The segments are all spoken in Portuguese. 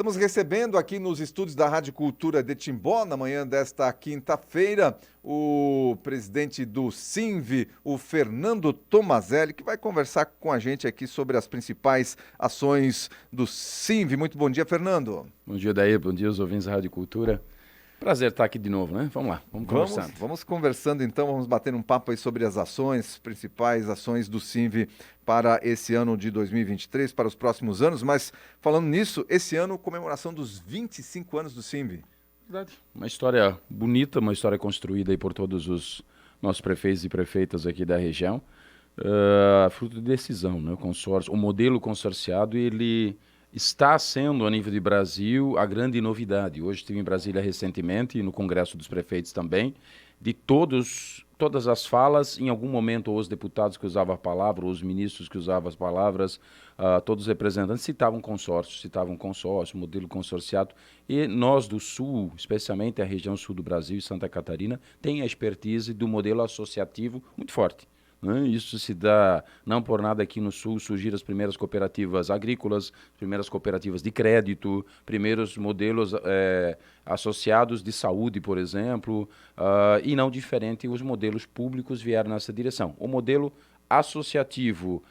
Estamos recebendo aqui nos estúdios da Rádio Cultura de Timbó, na manhã desta quinta-feira, o presidente do SINV, o Fernando Tomazelli, que vai conversar com a gente aqui sobre as principais ações do SINV. Muito bom dia, Fernando. Bom dia, Daí. Bom dia, os ouvintes da Rádio Cultura. Prazer estar aqui de novo, né? Vamos lá, vamos conversando. Vamos conversando então, vamos bater um papo aí sobre as ações, principais ações do SINV para esse ano de 2023, para os próximos anos. Mas falando nisso, esse ano, comemoração dos 25 anos do SINV. Verdade. Uma história bonita, uma história construída aí por todos os nossos prefeitos e prefeitas aqui da região. Fruto de decisão, né? O consórcio, o modelo consorciado, ele está sendo, a nível de Brasil, a grande novidade. Hoje estive em Brasília recentemente, e no Congresso dos Prefeitos também, de todas as falas, em algum momento, os deputados que usavam a palavra, os ministros que usavam as palavras, todos os representantes citavam consórcio, modelo consorciado, e nós do Sul, especialmente a região sul do Brasil e Santa Catarina, tem a expertise do modelo associativo muito forte. Isso se dá, não por nada aqui no Sul surgiram as primeiras cooperativas agrícolas, primeiras cooperativas de crédito, primeiros modelos associados de saúde, por exemplo, e não diferente, os modelos públicos vieram nessa direção. O modelo associativo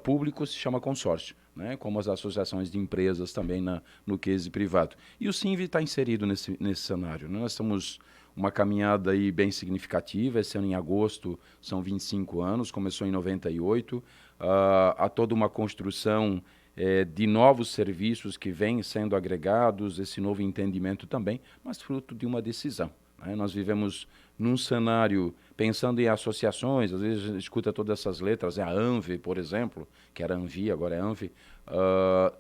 público se chama consórcio, né? Como as associações de empresas também no case privado. E o SINV está inserido nesse cenário, né? Nós estamos uma caminhada aí bem significativa. Esse ano, em agosto, são 25 anos, começou em 98. Há toda uma construção de novos serviços que vêm sendo agregados, esse novo entendimento também, mas fruto de uma decisão, né? Nós vivemos num cenário, pensando em associações, às vezes a gente escuta todas essas letras, a ANVE, por exemplo, que era ANVI, agora é ANVE,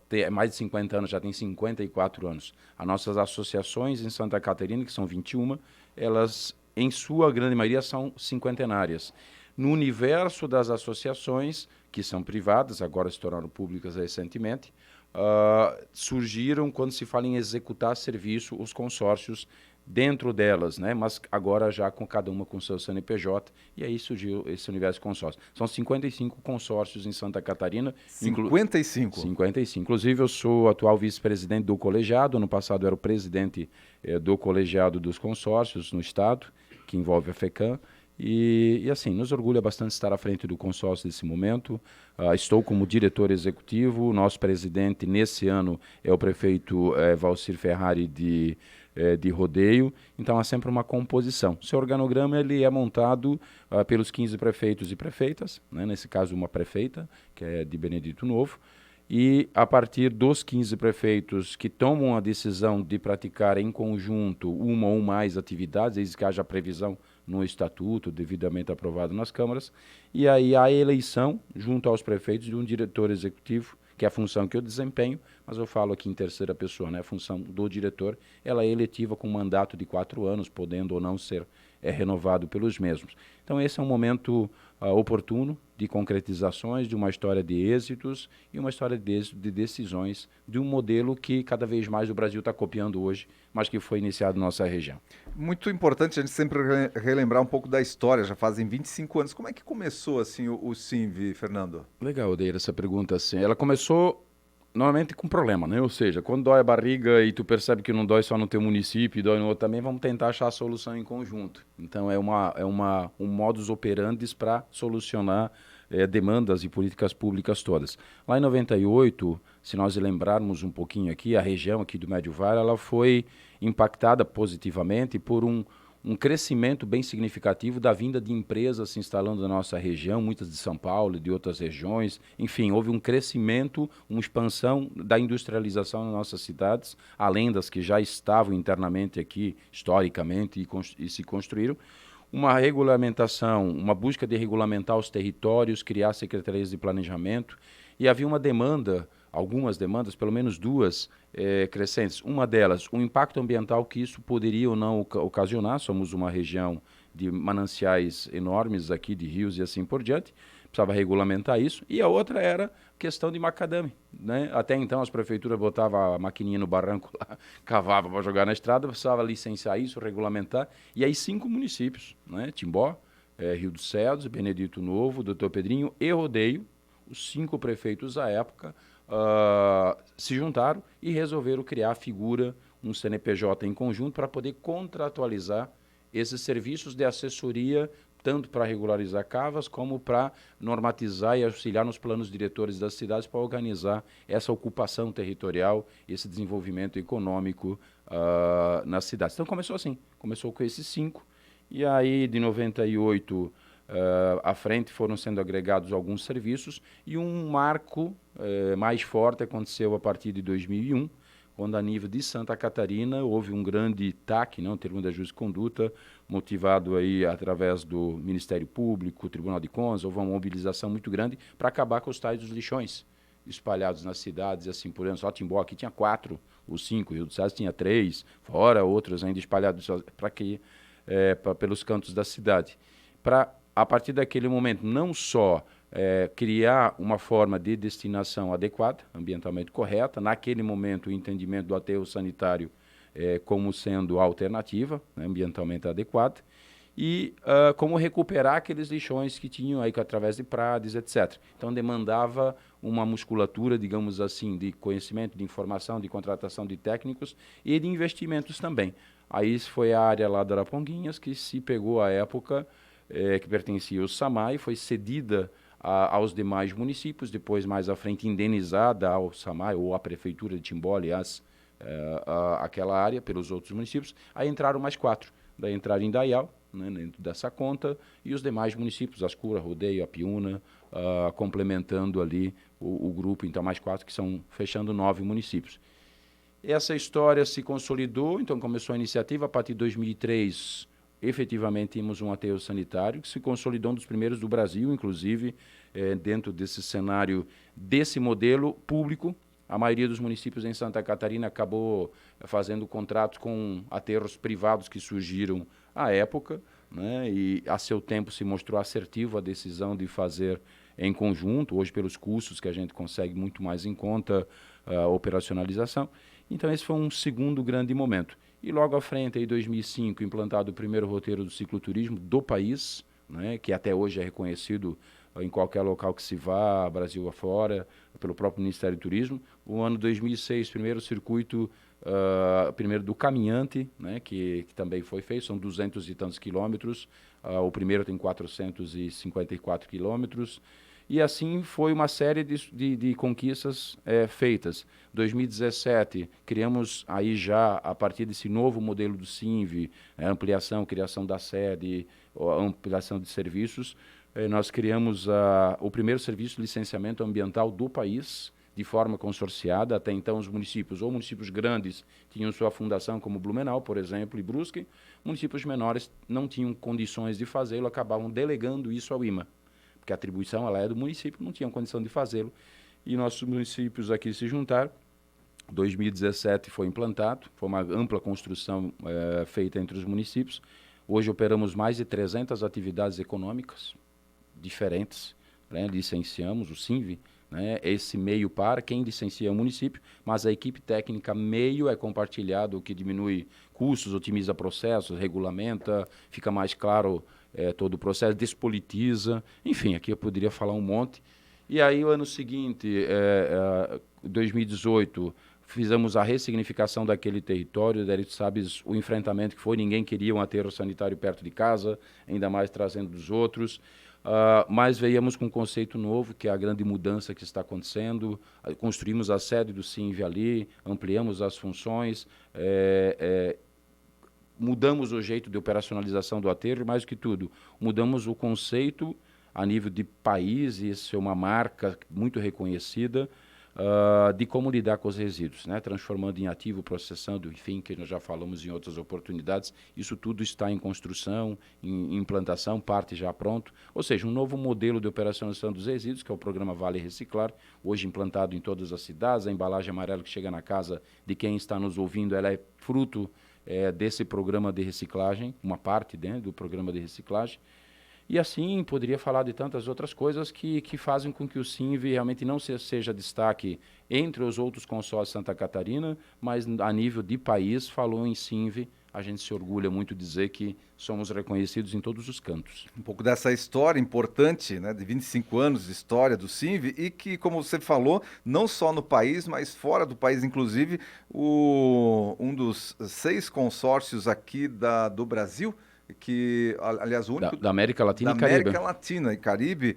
tem mais de 50 anos, já tem 54 anos. As nossas associações em Santa Catarina, que são 21, elas, em sua grande maioria, são cinquentenárias. No universo das associações, que são privadas, agora se tornaram públicas recentemente, surgiram, quando se fala em executar serviço, os consórcios dentro delas, né? Mas agora já com cada uma com seu CNPJ, e aí surgiu esse universo de consórcios. São 55 consórcios em Santa Catarina. 55? 55. Inclusive, eu sou atual vice-presidente do colegiado, ano passado era o presidente do colegiado dos consórcios no estado, que envolve a FECAM, e assim, nos orgulha bastante estar à frente do consórcio nesse momento. Estou como diretor executivo, nosso presidente nesse ano é o prefeito Valcir Ferrari de Rodeio, então há sempre uma composição. Seu organograma ele é montado pelos 15 prefeitos e prefeitas, né? Nesse caso uma prefeita, que é de Benedito Novo, e a partir dos 15 prefeitos que tomam a decisão de praticar em conjunto uma ou mais atividades, desde que haja previsão no estatuto, devidamente aprovado nas câmaras, e aí há a eleição, junto aos prefeitos, de um diretor executivo, que é a função que eu desempenho, mas eu falo aqui em terceira pessoa, né? A função do diretor, ela é eletiva com mandato de 4 anos, podendo ou não ser renovado pelos mesmos. Então esse é um momento oportuno de concretizações, de uma história de êxitos e uma história de êxito de decisões de um modelo que cada vez mais o Brasil está copiando hoje, mas que foi iniciado na nossa região. Muito importante a gente sempre relembrar um pouco da história, já fazem 25 anos. Como é que começou assim o SINV, Fernando? Legal, Odeira, essa pergunta assim. Ela começou normalmente com problema, né? Ou seja, quando dói a barriga e tu percebe que não dói só no teu município e dói no outro também, vamos tentar achar a solução em conjunto. Então é um modus operandi para solucionar demandas e políticas públicas todas. Lá em 98, se nós lembrarmos um pouquinho aqui, a região aqui do Médio Vale, ela foi impactada positivamente por um crescimento bem significativo da vinda de empresas se instalando na nossa região, muitas de São Paulo e de outras regiões. Enfim, houve um crescimento, uma expansão da industrialização nas nossas cidades, além das que já estavam internamente aqui, historicamente, e se construíram. Uma regulamentação, uma busca de regulamentar os territórios, criar secretarias de planejamento, e havia uma demanda, algumas demandas, pelo menos duas, crescentes. Uma delas, o impacto ambiental que isso poderia ou não ocasionar. Somos uma região de mananciais enormes aqui, de rios e assim por diante. Precisava regulamentar isso. E a outra era questão de macadame, né? Até então as prefeituras botavam a maquininha no barranco lá, cavava para jogar na estrada, precisava licenciar isso, regulamentar. E aí 5 municípios, né? Timbó, Rio dos Cedros, Benedito Novo, Doutor Pedrinho e Rodeio, os 5 prefeitos à época, se juntaram e resolveram criar a figura, um CNPJ em conjunto, para poder contratualizar esses serviços de assessoria, tanto para regularizar cavas, como para normatizar e auxiliar nos planos diretores das cidades para organizar essa ocupação territorial, esse desenvolvimento econômico nas cidades. Então começou assim, começou com esses 5, e aí de 98 à frente foram sendo agregados alguns serviços, e um marco mais forte aconteceu a partir de 2001, quando a nível de Santa Catarina houve um grande TAC, um termo de ajuste de conduta, motivado aí através do Ministério Público, Tribunal de Contas. Houve uma mobilização muito grande para acabar com os tais dos lixões espalhados nas cidades e assim por diante. Só Timbó aqui tinha 4 ou 5, Rio do César tinha 3, fora outros ainda espalhados pelos cantos da cidade. Para, a partir daquele momento, não só criar uma forma de destinação adequada, ambientalmente correta, naquele momento o entendimento do aterro sanitário como sendo a alternativa, ambientalmente adequada, e como recuperar aqueles lixões que tinham aí através de prades, etc. Então demandava uma musculatura, digamos assim, de conhecimento, de informação, de contratação de técnicos e de investimentos também. Aí foi a área lá da Araponguinhas que se pegou à época, que pertencia ao SAMAI, foi cedida aos demais municípios, depois mais à frente indenizada ao SAMAI ou à Prefeitura de Timbó, aliás, aquela área pelos outros municípios. Aí entraram mais 4, daí entraram Indaial, dentro dessa conta, e os demais municípios, Ascura, Rodeio, Apiúna, complementando ali o grupo, então mais 4, que são fechando 9 municípios. Essa história se consolidou, então começou a iniciativa, a partir de 2003, efetivamente tínhamos um aterro sanitário que se consolidou um dos primeiros do Brasil, inclusive, dentro desse cenário, desse modelo público. A maioria dos municípios em Santa Catarina acabou fazendo contratos com aterros privados que surgiram à época, e a seu tempo se mostrou assertivo a decisão de fazer em conjunto, hoje pelos custos que a gente consegue muito mais em conta a operacionalização. Então esse foi um segundo grande momento. E logo à frente, em 2005, implantado o primeiro roteiro do cicloturismo do país, que até hoje é reconhecido em qualquer local que se vá, Brasil afora, pelo próprio Ministério do Turismo. O ano 2006, primeiro circuito, primeiro do caminhante, que também foi feito, são 200 e tantos quilômetros, o primeiro tem 454 quilômetros, e assim foi uma série de conquistas feitas. 2017, criamos aí já, a partir desse novo modelo do SINV, ampliação, criação da sede, ampliação de serviços, nós criamos o primeiro serviço de licenciamento ambiental do país, de forma consorciada. Até então, os municípios, ou municípios grandes, tinham sua fundação, como Blumenau, por exemplo, e Brusque. Municípios menores não tinham condições de fazê-lo, acabavam delegando isso ao IMA, porque a atribuição ela é do município, não tinham condição de fazê-lo. E nossos municípios aqui se juntaram. 2017 foi implantado, foi uma ampla construção feita entre os municípios. Hoje operamos mais de 300 atividades econômicas diferentes, licenciamos o SINV, esse meio para quem licencia é o município, mas a equipe técnica meio é compartilhado, o que diminui custos, otimiza processos, regulamenta, fica mais claro todo o processo, despolitiza, enfim, aqui eu poderia falar um monte. E aí o ano seguinte, 2018, fizemos a ressignificação daquele território, daí tu sabes o enfrentamento que foi, ninguém queria um aterro sanitário perto de casa, ainda mais trazendo dos outros. Mas veíamos com um conceito novo, que é a grande mudança que está acontecendo. Construímos a sede do SINV ali, ampliamos as funções, mudamos o jeito de operacionalização do aterro, e mais do que tudo, mudamos o conceito a nível de país, e isso é uma marca muito reconhecida, de como lidar com os resíduos, transformando em ativo, processando, enfim, que nós já falamos em outras oportunidades. Isso tudo está em construção, em implantação, parte já pronto. Ou seja, um novo modelo de operacionalização dos resíduos, que é o programa Vale Reciclar, hoje implantado em todas as cidades. A embalagem amarela que chega na casa de quem está nos ouvindo, ela é fruto desse programa de reciclagem, uma parte do programa de reciclagem. E assim, poderia falar de tantas outras coisas que fazem com que o SINV realmente não seja destaque entre os outros consórcios de Santa Catarina, mas a nível de país, falou em SINV a gente se orgulha muito de dizer que somos reconhecidos em todos os cantos. Um pouco dessa história importante, né, de 25 anos de história do Sinv e que, como você falou, não só no país, mas fora do país, inclusive, um dos 6 consórcios aqui do Brasil, que, aliás, o único Da América Latina da e Caribe. América Latina e Caribe,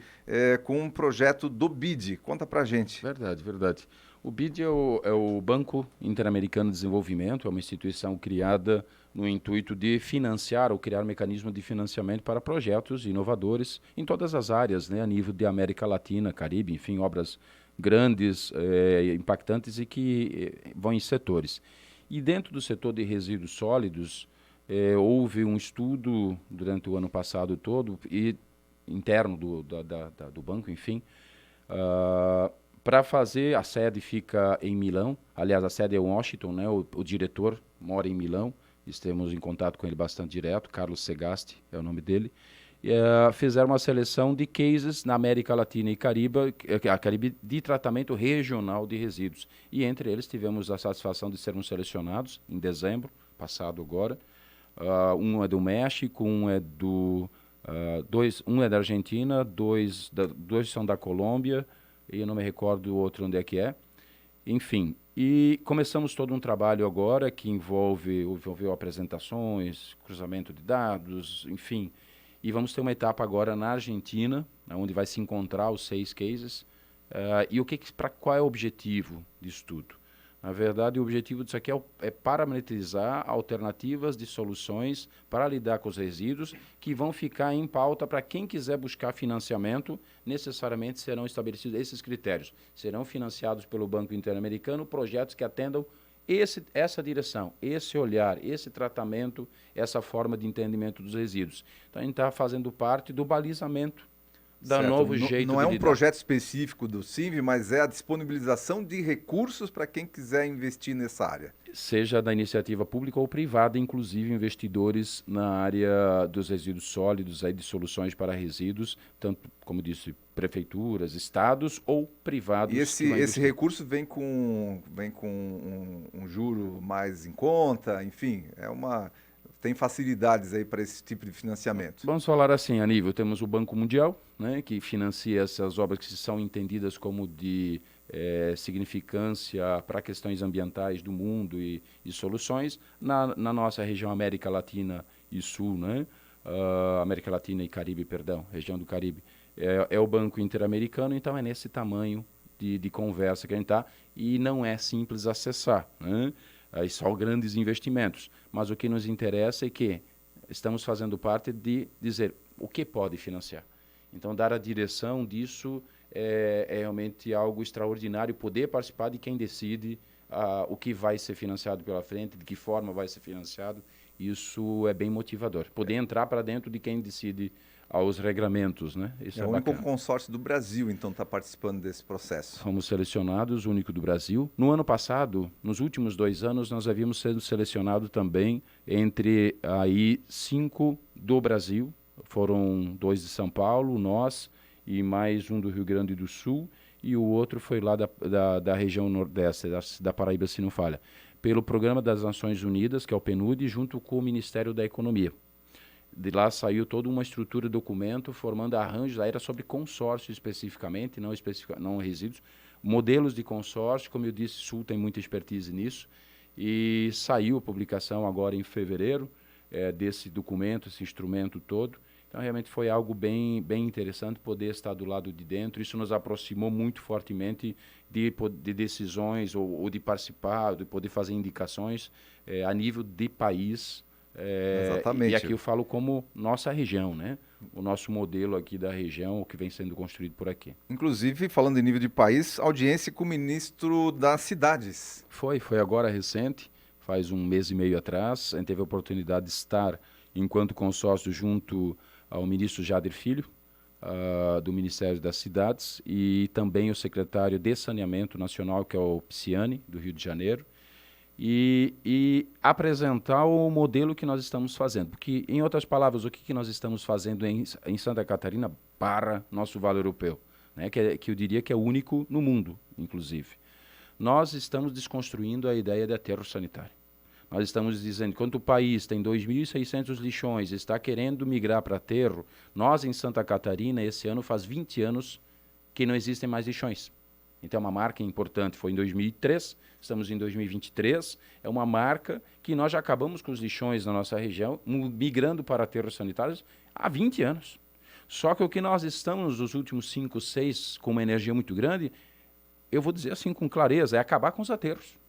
com um projeto do BID. Conta pra gente. Verdade, verdade. O BID é o Banco Interamericano de Desenvolvimento, é uma instituição criada no intuito de financiar ou criar mecanismos de financiamento para projetos inovadores em todas as áreas, né, a nível de América Latina, Caribe, enfim, obras grandes, impactantes e que vão em setores. E dentro do setor de resíduos sólidos, houve um estudo durante o ano passado todo, e interno do banco, enfim, para fazer, a sede fica em Milão, aliás, a sede é em Washington, né? O diretor mora em Milão, estamos em contato com ele bastante direto, Carlos Segasti é o nome dele. Fizeram uma seleção de cases na América Latina e Caribe de tratamento regional de resíduos. E entre eles tivemos a satisfação de sermos selecionados em dezembro passado agora. Um é do México, um é da Argentina, dois são da Colômbia, e eu não me recordo o outro onde é que é. Enfim, e começamos todo um trabalho agora que envolveu apresentações, cruzamento de dados, enfim. E vamos ter uma etapa agora na Argentina, onde vai se encontrar os 6 cases. E qual é o objetivo disso tudo? Na verdade, o objetivo disso aqui é parametrizar alternativas de soluções para lidar com os resíduos que vão ficar em pauta para quem quiser buscar financiamento. Necessariamente serão estabelecidos esses critérios. Serão financiados pelo Banco Interamericano projetos que atendam essa direção, esse olhar, esse tratamento, essa forma de entendimento dos resíduos. Então, a gente está fazendo parte do balizamento da novo jeito não é de um lidar. projeto específico do Sinv, mas é a disponibilização de recursos para quem quiser investir nessa área. Seja da iniciativa pública ou privada, inclusive investidores na área dos resíduos sólidos, aí de soluções para resíduos, tanto, como disse, prefeituras, estados ou privados. E esse recurso vem com um juro mais em conta, enfim, tem facilidades aí para esse tipo de financiamento. Vamos falar assim, a nível, temos o Banco Mundial, né, que financia essas obras que são entendidas como de significância para questões ambientais do mundo e soluções. Na nossa região América Latina e Sul, né, América Latina e Caribe, perdão, região do Caribe, é o Banco Interamericano, então é nesse tamanho de conversa que a gente está, e não é simples acessar, né? Aí só grandes investimentos. Mas o que nos interessa é que estamos fazendo parte de dizer o que pode financiar. Então, dar a direção disso é realmente algo extraordinário, poder participar de quem decide o que vai ser financiado pela frente, de que forma vai ser financiado. Isso é bem motivador. Poder entrar para dentro de quem decide aos regramentos, né? Isso é o único consórcio do Brasil, então, está participando desse processo. Fomos selecionados, o único do Brasil. No ano passado, nos últimos 2 anos, nós havíamos sido selecionados também entre aí 5 do Brasil. Foram 2 de São Paulo, nós, e mais um do Rio Grande do Sul, e o outro foi lá da região nordeste, da Paraíba, se não falha, pelo Programa das Nações Unidas, que é o PNUD, junto com o Ministério da Economia. De lá saiu toda uma estrutura de documento formando arranjos, aí era sobre consórcio especificamente, não resíduos, modelos de consórcio, como eu disse, Sul tem muita expertise nisso, e saiu a publicação agora em fevereiro desse documento, esse instrumento todo. Então, realmente foi algo bem interessante poder estar do lado de dentro. Isso nos aproximou muito fortemente de decisões ou de participar, de poder fazer indicações a nível de país. Exatamente. E aqui eu falo como nossa região, né? O nosso modelo aqui da região, o que vem sendo construído por aqui. Inclusive, falando em nível de país, audiência com o ministro das cidades. Foi agora recente, faz 1 mês e meio atrás. A gente teve a oportunidade de estar, enquanto consórcio, junto ao ministro Jader Filho, do Ministério das Cidades, e também o secretário de Saneamento Nacional, que é o Pisciani, do Rio de Janeiro, e apresentar o modelo que nós estamos fazendo. Porque, em outras palavras, o que nós estamos fazendo em Santa Catarina para nosso Vale Europeu, né? Que eu diria que é único no mundo, inclusive. Nós estamos desconstruindo a ideia de aterro sanitário. nós estamos dizendo, quando o país tem 2.600 lixões e está querendo migrar para aterro, nós em Santa Catarina, esse ano faz 20 anos que não existem mais lixões. Então, é uma marca importante. Foi em 2003, estamos em 2023. É uma marca que nós já acabamos com os lixões na nossa região, migrando para aterros sanitários há 20 anos. Só que o que nós estamos, nos últimos 5, 6, com uma energia muito grande, eu vou dizer assim com clareza, é acabar com os aterros.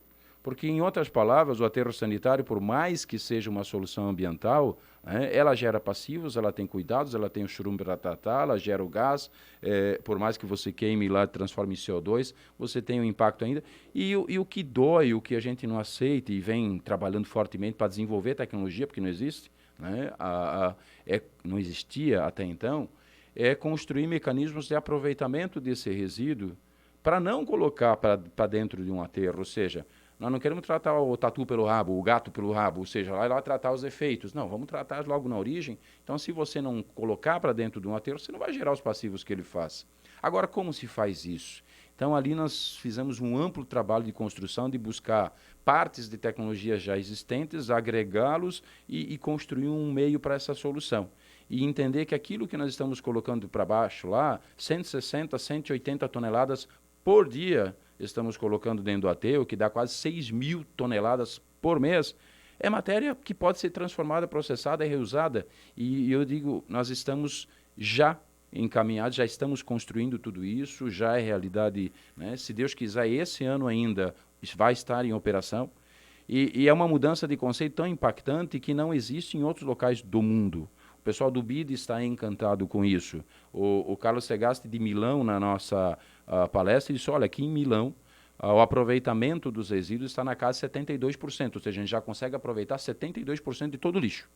Porque, em outras palavras, o aterro sanitário, por mais que seja uma solução ambiental, ela gera passivos, ela tem cuidados, ela tem o churume para tratar, ela gera o gás, por mais que você queime lá, transforme em CO2, você tem um impacto ainda. E o que dói, o que a gente não aceita e vem trabalhando fortemente para desenvolver tecnologia, porque não existe, né? Não existia até então, é construir mecanismos de aproveitamento desse resíduo para não colocar para dentro de um aterro, ou seja, nós não queremos tratar o tatu pelo rabo, o gato pelo rabo, ou seja, lá tratar os efeitos. Não, vamos tratar logo na origem. Então, se você não colocar para dentro de um aterro, você não vai gerar os passivos que ele faz. Agora, como se faz isso? Então, ali nós fizemos um amplo trabalho de construção, de buscar partes de tecnologias já existentes, agregá-los e construir um meio para essa solução. E entender que aquilo que nós estamos colocando para baixo lá, 160, 180 toneladas por dia, estamos colocando dentro do aterro, que dá quase 6.000 toneladas por mês, é matéria que pode ser transformada, processada e reusada. E eu digo, nós estamos já encaminhados, já estamos construindo tudo isso, já é realidade, né? Se Deus quiser, esse ano ainda vai estar em operação. E é uma mudança de conceito tão impactante que não existe em outros locais do mundo. O pessoal do BID está encantado com isso. O Carlos Segasti de Milão, na nossa palestra, disse, olha, aqui em Milão, o aproveitamento dos resíduos está na casa de 72%, ou seja, a gente já consegue aproveitar 72% de todo o lixo.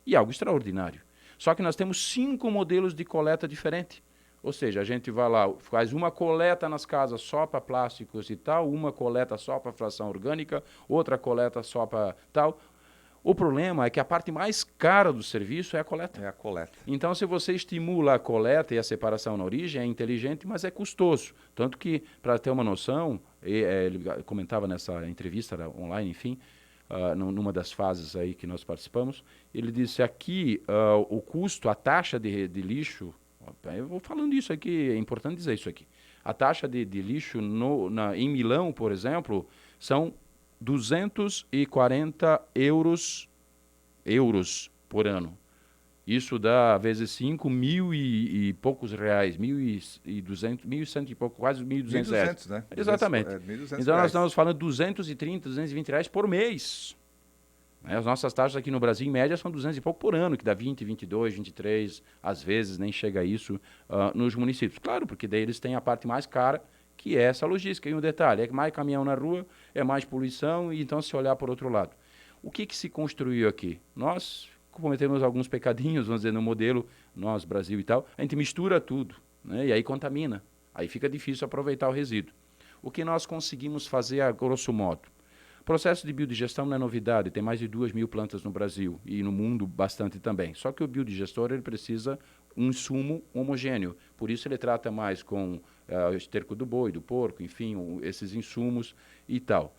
E algo extraordinário. Só que nós temos 5 modelos de coleta diferentes. Ou seja, a gente vai lá, faz uma coleta nas casas só para plásticos e tal, uma coleta só para fração orgânica, outra coleta só para tal. O problema é que a parte mais cara do serviço é a coleta. É a coleta. Então, se você estimula a coleta e a separação na origem, é inteligente, mas é custoso. Tanto que, para ter uma noção, ele comentava nessa entrevista online, enfim, numa das fases aí que nós participamos, ele disse aqui, o custo, a taxa de lixo, eu vou falando isso aqui, é importante dizer isso aqui, a taxa de lixo em Milão, por exemplo, são 240 euros por ano. Isso dá, vezes 5, mil e poucos reais, 1.200, 1.100 e pouco, quase 1.200 reais. 1.200, né? Exatamente. 1.200 então, nós reais. estamos falando de 230, 220 reais por mês. As nossas taxas aqui no Brasil, em média, são 200 e pouco por ano, que dá 20, 22, 23, às vezes nem chega a isso nos municípios. Claro, porque daí eles têm a parte mais cara, que é essa logística. E um detalhe, é mais caminhão na rua, é mais poluição, e então se olhar por outro lado. O que se construiu aqui? Nós cometemos alguns pecadinhos, vamos dizer, no modelo, nós, Brasil e tal, a gente mistura tudo, né? E aí contamina. Aí fica difícil aproveitar o resíduo. O que nós conseguimos fazer, a grosso modo? O processo de biodigestão não é novidade, tem mais de 2.000 plantas no Brasil e no mundo bastante também. Só que o biodigestor ele precisa um insumo homogêneo, por isso ele trata mais com o esterco do boi, do porco, enfim, esses insumos e tal.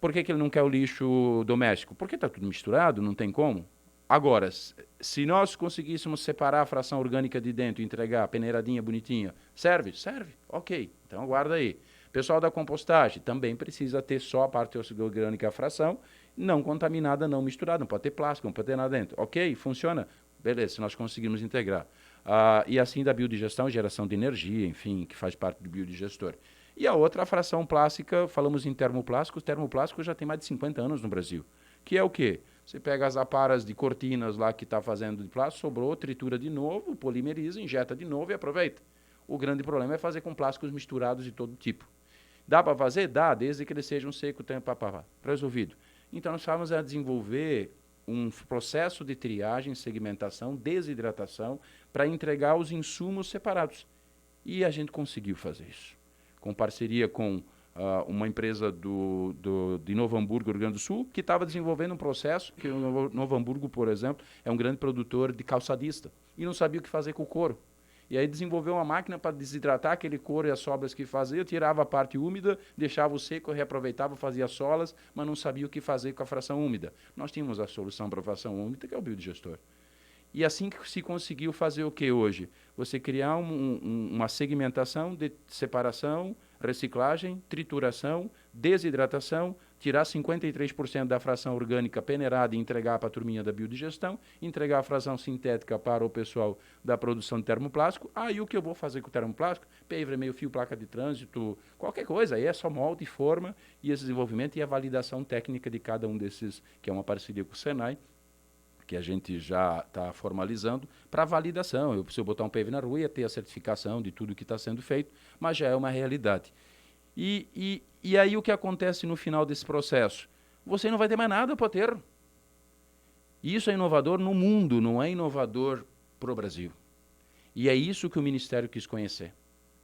Por que ele não quer o lixo doméstico? Porque está tudo misturado, não tem como. Agora, se nós conseguíssemos separar a fração orgânica de dentro e entregar peneiradinha, bonitinha, serve? Serve. Ok, então aguarda aí. Pessoal da compostagem também precisa ter só a parte orgânica, a fração, não contaminada, não misturada, não pode ter plástico, não pode ter nada dentro. Ok, funciona? Beleza, se nós conseguirmos integrar. E assim da biodigestão, geração de energia, enfim, que faz parte do biodigestor. E a outra, a fração plástica, falamos em termoplásticos, termoplástico já tem mais de 50 anos no Brasil. Que é o quê? Você pega as aparas de cortinas lá que está fazendo de plástico, sobrou, tritura de novo, polimeriza, injeta de novo e aproveita. O grande problema é fazer com plásticos misturados de todo tipo. Dá para fazer? Dá, desde que eles sejam secos, resolvido. Então, nós estamos a desenvolver um processo de triagem, segmentação, desidratação, para entregar os insumos separados. E a gente conseguiu fazer isso. Com parceria com uma empresa de Novo Hamburgo, Rio Grande do Sul, que estava desenvolvendo um processo, que o Novo Hamburgo, por exemplo, é um grande produtor de calçadista, e não sabia o que fazer com o couro. E aí desenvolveu uma máquina para desidratar aquele couro e as sobras que fazia, tirava a parte úmida, deixava o seco, reaproveitava, fazia solas, mas não sabia o que fazer com a fração úmida. Nós tínhamos a solução para a fração úmida, que é o biodigestor. E assim que se conseguiu fazer o que hoje? Você criar uma segmentação de separação, reciclagem, trituração, desidratação, tirar 53% da fração orgânica peneirada e entregar para a turminha da biodigestão, entregar a fração sintética para o pessoal da produção de termoplástico. Aí o que eu vou fazer com o termoplástico? Paver, meio fio, placa de trânsito, qualquer coisa. Aí é só molde, forma e esse desenvolvimento e a validação técnica de cada um desses, que é uma parceria com o Senai, que a gente já está formalizando, para validação. Eu preciso botar um PV na rua e ter a certificação de tudo que está sendo feito, mas já é uma realidade. E aí o que acontece no final desse processo? Você não vai ter mais nada para ter. Isso é inovador no mundo, não é inovador para o Brasil. E é isso que o Ministério quis conhecer.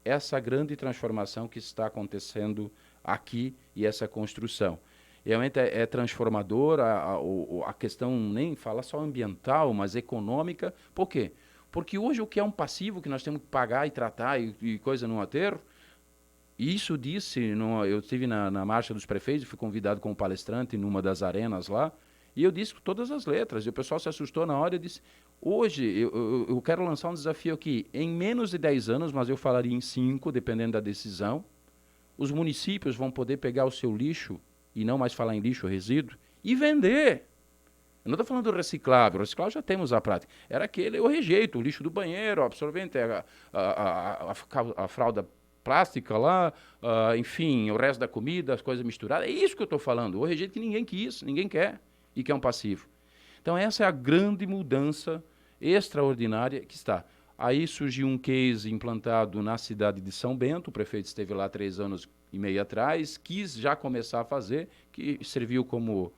Essa grande transformação que está acontecendo aqui e essa construção. Realmente é transformador, a questão nem fala só ambiental, mas econômica. Por quê? Porque hoje o que é um passivo que nós temos que pagar e tratar e coisa no aterro, isso disse, eu estive na Marcha dos Prefeitos, fui convidado como palestrante numa das arenas lá, e eu disse com todas as letras, e o pessoal se assustou na hora e disse, hoje eu quero lançar um desafio aqui, em menos de 10 anos, mas eu falaria em 5, dependendo da decisão, os municípios vão poder pegar o seu lixo, e não mais falar em lixo, resíduo, e vender. Eu não estou falando do reciclável, o reciclável já temos a prática. Era aquele, eu rejeito, o lixo do banheiro, o absorvente, a fralda plástica lá, enfim, o resto da comida, as coisas misturadas. É isso que eu estou falando, o rejeito que ninguém quis, ninguém quer, e que é um passivo. Então essa é a grande mudança extraordinária que está. Aí surgiu um case implantado na cidade de São Bento, o prefeito esteve lá 3 anos e meio atrás, quis já começar a fazer, que serviu como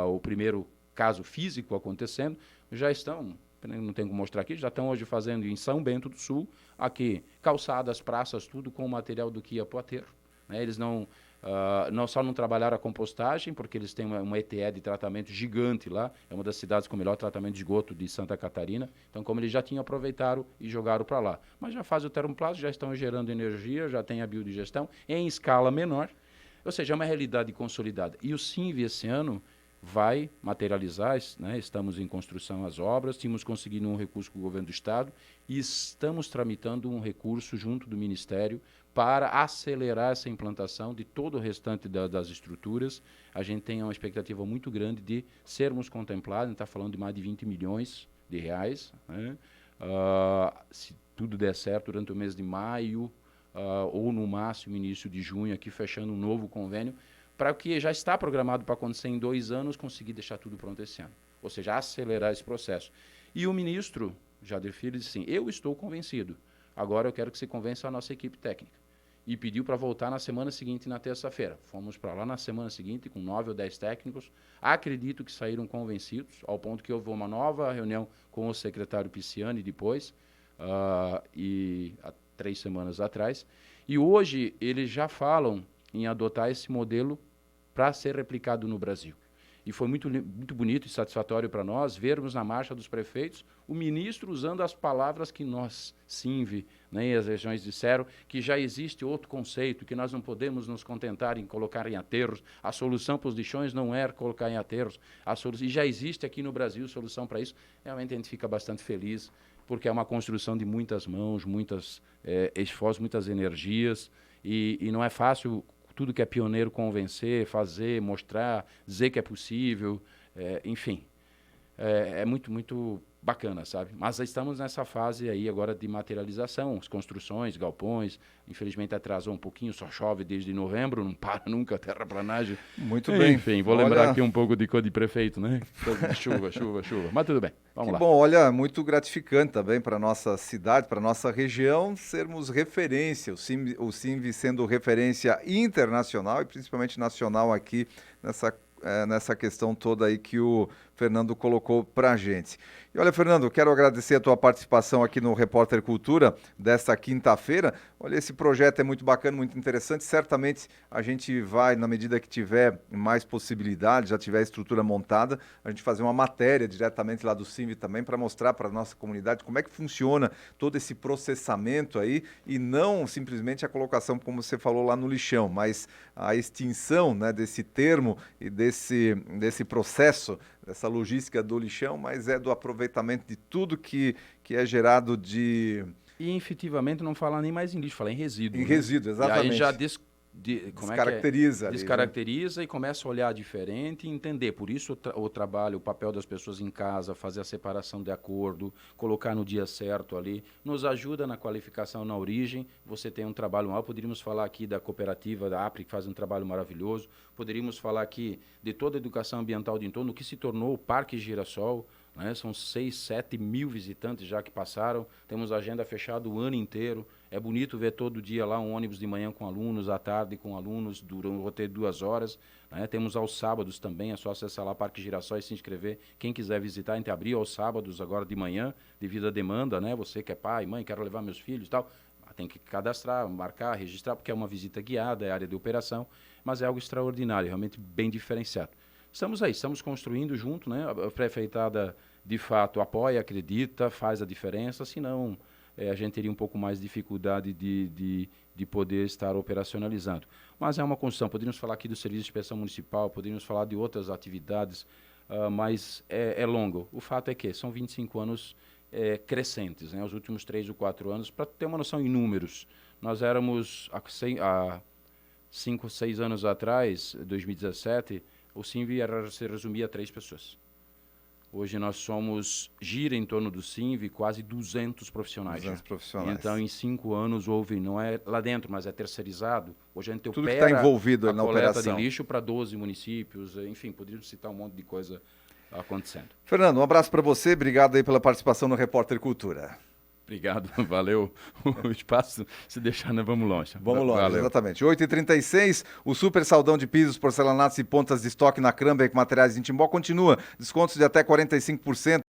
o primeiro caso físico acontecendo, já estão, não tenho como mostrar aqui, já estão hoje fazendo em São Bento do Sul, aqui, calçadas, praças, tudo com o material do que ia para o aterro. Né? Eles não só não trabalharam a compostagem, porque eles têm uma ETE de tratamento gigante lá, é uma das cidades com o melhor tratamento de esgoto de Santa Catarina, então como eles já tinham, aproveitaram e jogaram para lá. Mas já fazem o termoplástico, já estão gerando energia, já tem a biodigestão, em escala menor, ou seja, é uma realidade consolidada. E o SINV esse ano vai materializar, né? Estamos em construção as obras, tínhamos conseguido um recurso com o governo do Estado e estamos tramitando um recurso junto do Ministério para acelerar essa implantação de todo o restante das estruturas. A gente tem uma expectativa muito grande de sermos contemplados, a gente está falando de mais de 20 milhões de reais, né? Se tudo der certo, durante o mês de maio ou no máximo início de junho, aqui fechando um novo convênio, para o que já está programado para acontecer em 2 anos, conseguir deixar tudo pronto esse ano. Ou seja, acelerar esse processo. E o ministro Jader Filho disse assim, eu estou convencido, agora eu quero que você convença a nossa equipe técnica. E pediu para voltar na semana seguinte, na terça-feira. Fomos para lá na semana seguinte com 9 ou 10 técnicos. Acredito que saíram convencidos, ao ponto que houve uma nova reunião com o secretário Pisciani depois, há 3 semanas atrás. E hoje eles já falam em adotar esse modelo para ser replicado no Brasil. E foi muito bonito e satisfatório para nós vermos na Marcha dos Prefeitos o ministro usando as palavras que nós, SINV, né, e as regiões disseram, que já existe outro conceito, que nós não podemos nos contentar em colocar em aterros. A solução para os lixões não é colocar em aterros. E já existe aqui no Brasil solução para isso. Realmente a gente fica bastante feliz, porque é uma construção de muitas mãos, muitos esforços, muitas energias, e não é fácil tudo que é pioneiro convencer, fazer, mostrar, dizer que é possível, enfim. É muito, muito bacana, sabe? Mas estamos nessa fase aí agora de materialização, as construções, galpões, infelizmente atrasou um pouquinho, só chove desde novembro, não para nunca a terraplanagem. Muito bem. Enfim, vou lembrar aqui um pouco de cor de prefeito, né? Chuva, chuva, chuva. Mas tudo bem, vamos lá. Bom, olha, muito gratificante também para a nossa cidade, para a nossa região, sermos referência, o SINV sendo referência internacional e principalmente nacional aqui nessa nessa questão toda aí que o Fernando colocou para a gente. E olha, Fernando, quero agradecer a tua participação aqui no Repórter Cultura desta quinta-feira. Olha, esse projeto é muito bacana, muito interessante. Certamente a gente vai, na medida que tiver mais possibilidades, já tiver a estrutura montada, a gente fazer uma matéria diretamente lá do CINV também para mostrar para a nossa comunidade como é que funciona todo esse processamento aí e não simplesmente a colocação, como você falou, lá no lixão, mas a extinção, né, desse termo e desse processo, dessa logística do lixão, mas é do aproveitamento de tudo que é gerado de... E efetivamente não fala nem mais em lixo, fala em resíduo. Em resíduo, exatamente. E aí já descaracteriza. Descaracteriza e começa a olhar diferente e entender. Por isso o trabalho, o papel das pessoas em casa, fazer a separação de acordo, colocar no dia certo ali, nos ajuda na qualificação na origem. Você tem um trabalho maior. Poderíamos falar aqui da cooperativa, da APRI, que faz um trabalho maravilhoso. Poderíamos falar aqui de toda a educação ambiental de entorno, que se tornou o Parque Girassol. Né? São 6, 7 mil visitantes já que passaram. Temos a agenda fechada o ano inteiro. É bonito ver todo dia lá um ônibus de manhã com alunos, à tarde com alunos, durante o roteiro de 2 horas. Né? Temos aos sábados também, é só acessar lá Parque Girassol e se inscrever. Quem quiser visitar, entre abril aos sábados, agora de manhã, devido à demanda, né? Você que é pai, mãe, quero levar meus filhos e tal, tem que cadastrar, marcar, registrar, porque é uma visita guiada, é área de operação, mas é algo extraordinário, realmente bem diferenciado. Estamos aí, estamos construindo junto, né? A prefeitada, de fato, apoia, acredita, faz a diferença, senão a gente teria um pouco mais de dificuldade de poder estar operacionalizando. Mas é uma construção, poderíamos falar aqui do Serviço de Inspeção Municipal, poderíamos falar de outras atividades, mas é longo. O fato é que são 25 anos crescentes, né? Os últimos 3 ou 4 anos, para ter uma noção em números, nós éramos, há 5 ou 6 anos atrás, 2017, o CINV se resumia a 3 pessoas. Hoje nós gira em torno do CINV quase 200 profissionais. 200 profissionais. Então, em 5 anos houve, não é lá dentro, mas é terceirizado. Hoje a gente tudo que está envolvido na operação. Coleta de lixo para 12 municípios, enfim, poderíamos citar um monte de coisa acontecendo. Fernando, um abraço para você, obrigado aí pela participação no Repórter Cultura. Obrigado, valeu. O espaço, se deixar, nós vamos longe. Vamos longe, exatamente. 8h36, o super saldão de pisos, porcelanatos e pontas de estoque na Cranberg Materiais em Timbó continua. Descontos de até 45%.